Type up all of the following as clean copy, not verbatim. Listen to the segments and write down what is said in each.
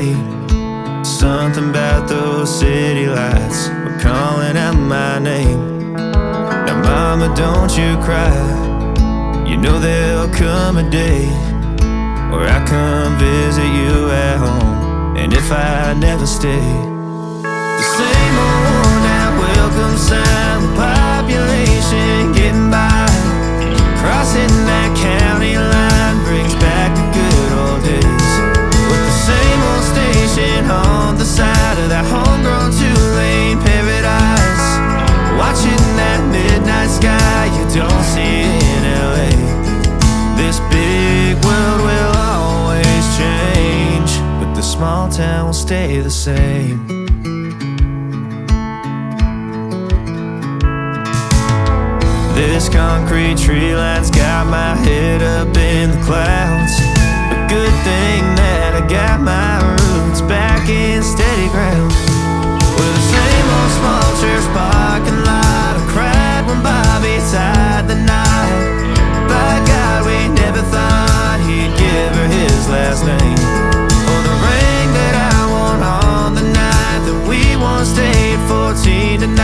late. Something about those city lights were calling out my name. Now mama, don't you cry. You know there'll come a day where I come visit you at home. And if I never stay, the same old worn out welcome sign with population getting by. Crossing that county line brings back the good old days, with the same old station on the side of that homegrown two-lane paradise. Watching that midnight sky you don't see in LA. This big world will always change, but the small town will stay the same. This concrete tree line's got my head up in the clouds. A good thing that I got my roots back in steady ground. With the same old small church parking lot, I cried when Bobby tied the knot. By God, we never thought he'd give her his last name, or the ring that I wore on the night that we once stayed 14 to 9.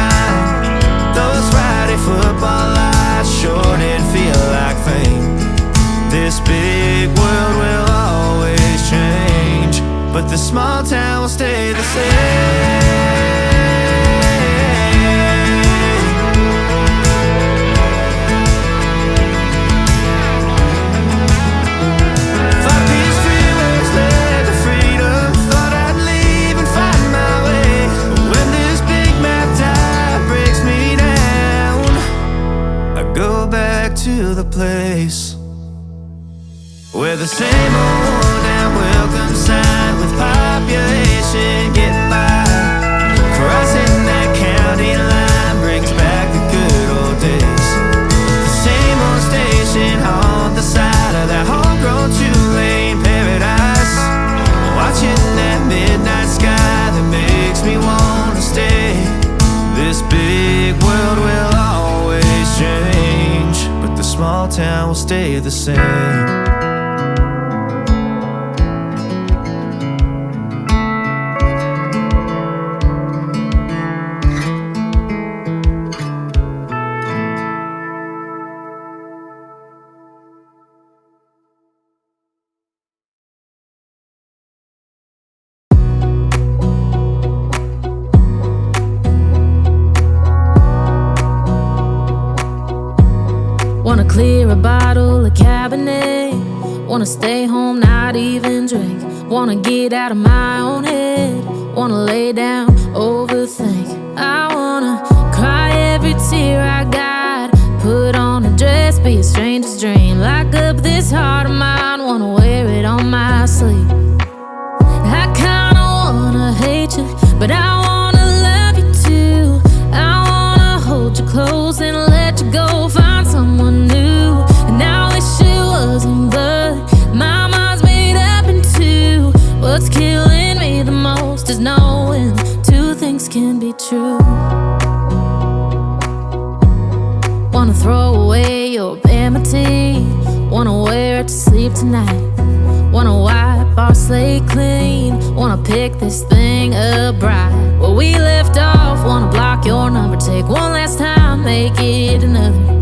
Those Friday football lights sure did feel like fame. This big world will always change, but the small town will stay the same. To the place where the same old worn out welcome sign with population getting by. Crossing that county line brings back the good old days. The same old station on the side of that homegrown two-lane paradise. Watching that midnight sky that makes me want to stay. This big world will always change, but the small town will stay the same. Wanna clear a bottle of Cabernet. Wanna stay home, not even drink. Wanna get out of my own head. Wanna lay down, overthink. I wanna cry every tear I got. Put on a dress, be a stranger's dream. Lock up this heart of mine, wanna wear it on my sleeve. I kinda wanna hate you, but I wanna love you too. I wanna hold you close and let you go. Find someone new, and I wish it wasn't, but my mind's made up in two. What's killing me the most is knowing two things can be true. Wanna throw away your vanity. Wanna wear it to sleep tonight. Wanna wipe our slate clean. Wanna pick this thing up right where we left off. Wanna block your number, take one last time, make it another.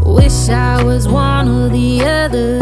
Wish I was one or the other.